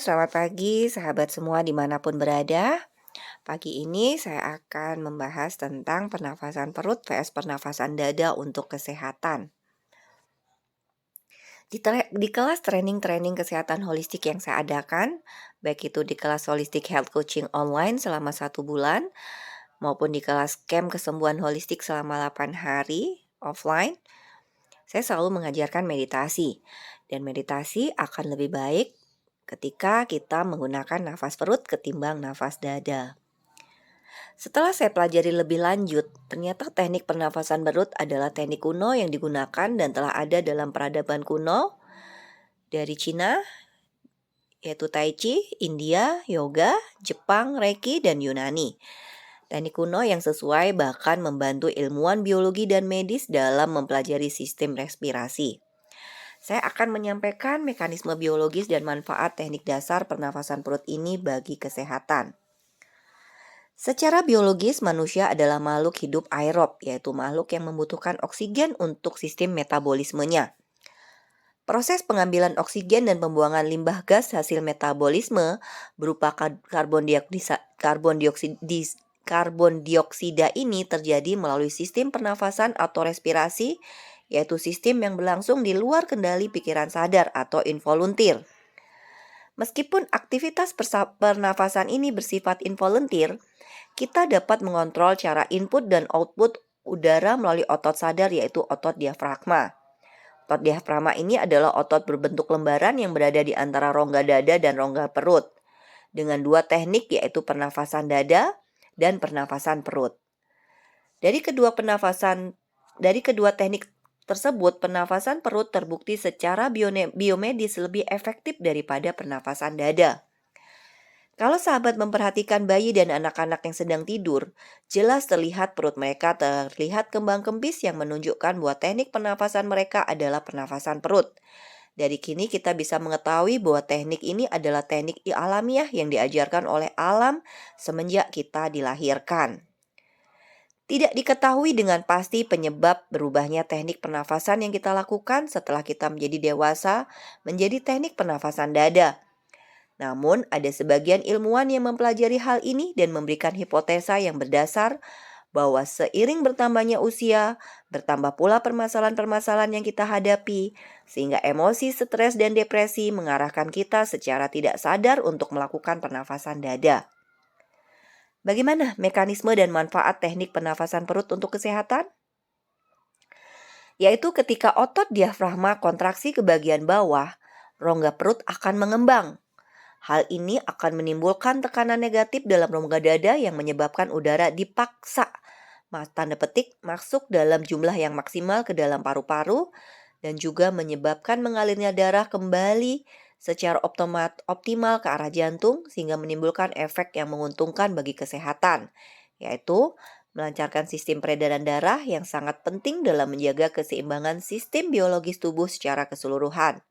selamat pagi sahabat semua dimanapun berada. Pagi ini saya akan membahas tentang pernafasan perut vs pernafasan dada untuk kesehatan. Di kelas training kesehatan holistik yang saya adakan, baik itu di kelas Holistic Health Coaching online selama 1 bulan, maupun di kelas camp kesembuhan holistik selama 8 hari offline, saya selalu mengajarkan meditasi. Dan meditasi akan lebih baik ketika kita menggunakan nafas perut ketimbang nafas dada. Setelah saya pelajari lebih lanjut, ternyata teknik pernafasan perut adalah teknik kuno yang digunakan dan telah ada dalam peradaban kuno dari Cina, yaitu Tai Chi, India, Yoga, Jepang, Reiki, dan Yunani. Teknik kuno yang sesuai bahkan membantu ilmuwan biologi dan medis dalam mempelajari sistem respirasi. Saya akan menyampaikan mekanisme biologis dan manfaat teknik dasar pernafasan perut ini bagi kesehatan. Secara biologis, manusia adalah makhluk hidup aerob, yaitu makhluk yang membutuhkan oksigen untuk sistem metabolismenya. Proses pengambilan oksigen dan pembuangan limbah gas hasil metabolisme berupa karbon dioksida ini terjadi melalui sistem pernafasan atau respirasi, yaitu sistem yang berlangsung di luar kendali pikiran sadar atau involuntir. Meskipun aktivitas pernafasan ini bersifat involuntir, kita dapat mengontrol cara input dan output udara melalui otot sadar, yaitu otot diafragma. Otot diafragma ini adalah otot berbentuk lembaran yang berada di antara rongga dada dan rongga perut, dengan 2 teknik, yaitu pernafasan dada dan pernafasan perut. Dari kedua teknik tersebut, pernafasan perut terbukti secara biomedis lebih efektif daripada pernafasan dada. Kalau sahabat memperhatikan bayi dan anak-anak yang sedang tidur, jelas terlihat perut mereka terlihat kembang kempis yang menunjukkan bahwa teknik pernafasan mereka adalah pernafasan perut. Dari kini kita bisa mengetahui bahwa teknik ini adalah teknik alamiah yang diajarkan oleh alam semenjak kita dilahirkan. Tidak diketahui dengan pasti penyebab berubahnya teknik pernafasan yang kita lakukan setelah kita menjadi dewasa menjadi teknik pernafasan dada. Namun, ada sebagian ilmuwan yang mempelajari hal ini dan memberikan hipotesa yang berdasar bahwa seiring bertambahnya usia, bertambah pula permasalahan-permasalahan yang kita hadapi, sehingga emosi, stres, dan depresi mengarahkan kita secara tidak sadar untuk melakukan pernafasan dada. Bagaimana mekanisme dan manfaat teknik pernafasan perut untuk kesehatan? Yaitu ketika otot diafragma kontraksi ke bagian bawah, rongga perut akan mengembang. Hal ini akan menimbulkan tekanan negatif dalam rongga dada yang menyebabkan udara dipaksa, tanda petik, masuk dalam jumlah yang maksimal ke dalam paru-paru dan juga menyebabkan mengalirnya darah kembali secara optimal ke arah jantung sehingga menimbulkan efek yang menguntungkan bagi kesehatan, yaitu melancarkan sistem peredaran darah yang sangat penting dalam menjaga keseimbangan sistem biologis tubuh secara keseluruhan.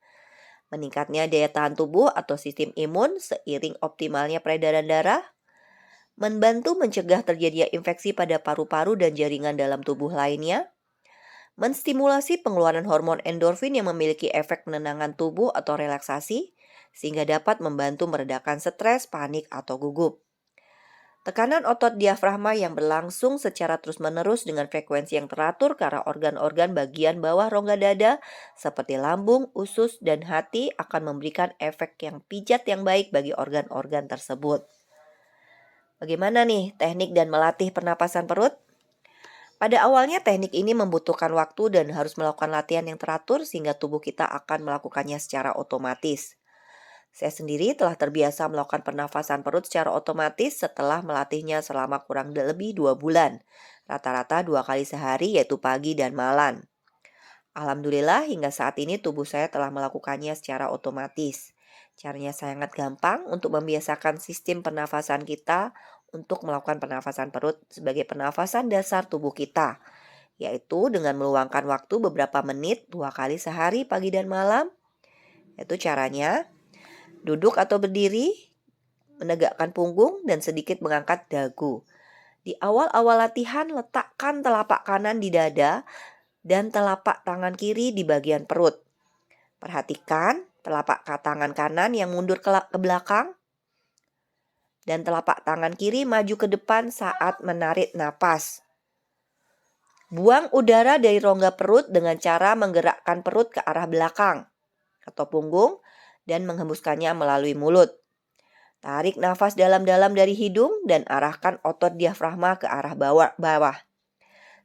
Meningkatnya daya tahan tubuh atau sistem imun seiring optimalnya peredaran darah, membantu mencegah terjadinya infeksi pada paru-paru dan jaringan dalam tubuh lainnya, menstimulasi pengeluaran hormon endorfin yang memiliki efek menenangkan tubuh atau relaksasi, sehingga dapat membantu meredakan stres, panik, atau gugup. Tekanan otot diafragma yang berlangsung secara terus-menerus dengan frekuensi yang teratur ke arah organ-organ bagian bawah rongga dada seperti lambung, usus, dan hati akan memberikan efek yang pijat yang baik bagi organ-organ tersebut. Bagaimana nih teknik dan melatih pernapasan perut? Pada awalnya teknik ini membutuhkan waktu dan harus melakukan latihan yang teratur sehingga tubuh kita akan melakukannya secara otomatis. Saya sendiri telah terbiasa melakukan pernafasan perut secara otomatis setelah melatihnya selama kurang lebih 2 bulan. Rata-rata 2 kali sehari, yaitu pagi dan malam. Alhamdulillah hingga saat ini tubuh saya telah melakukannya secara otomatis. Caranya sangat gampang untuk membiasakan sistem pernafasan kita untuk melakukan pernafasan perut sebagai pernafasan dasar tubuh kita, yaitu dengan meluangkan waktu beberapa menit 2 kali sehari pagi dan malam. Yaitu caranya duduk atau berdiri, menegakkan punggung, dan sedikit mengangkat dagu. Di awal-awal latihan, letakkan telapak kanan di dada dan telapak tangan kiri di bagian perut. Perhatikan telapak tangan kanan yang mundur ke belakang, dan telapak tangan kiri maju ke depan saat menarik napas. Buang udara dari rongga perut dengan cara menggerakkan perut ke arah belakang atau punggung dan menghembuskannya melalui mulut. Tarik nafas dalam-dalam dari hidung dan arahkan otot diafragma ke arah bawah.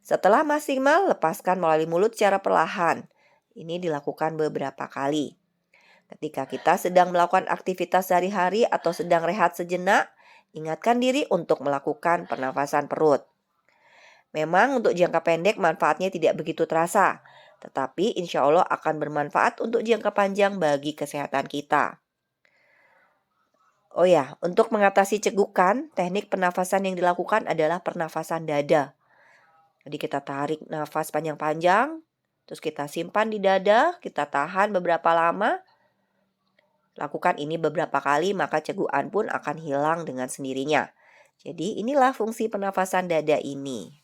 Setelah maksimal, lepaskan melalui mulut secara perlahan. Ini dilakukan beberapa kali. Ketika kita sedang melakukan aktivitas sehari-hari atau sedang rehat sejenak, ingatkan diri untuk melakukan pernafasan perut. Memang untuk jangka pendek manfaatnya tidak begitu terasa, tetapi insya Allah akan bermanfaat untuk jangka panjang bagi kesehatan kita. Oh ya, untuk mengatasi cegukan, teknik pernafasan yang dilakukan adalah pernafasan dada. Jadi kita tarik nafas panjang-panjang, terus kita simpan di dada, kita tahan beberapa lama. Lakukan ini beberapa kali, maka cegukan pun akan hilang dengan sendirinya. Jadi inilah fungsi pernafasan dada ini.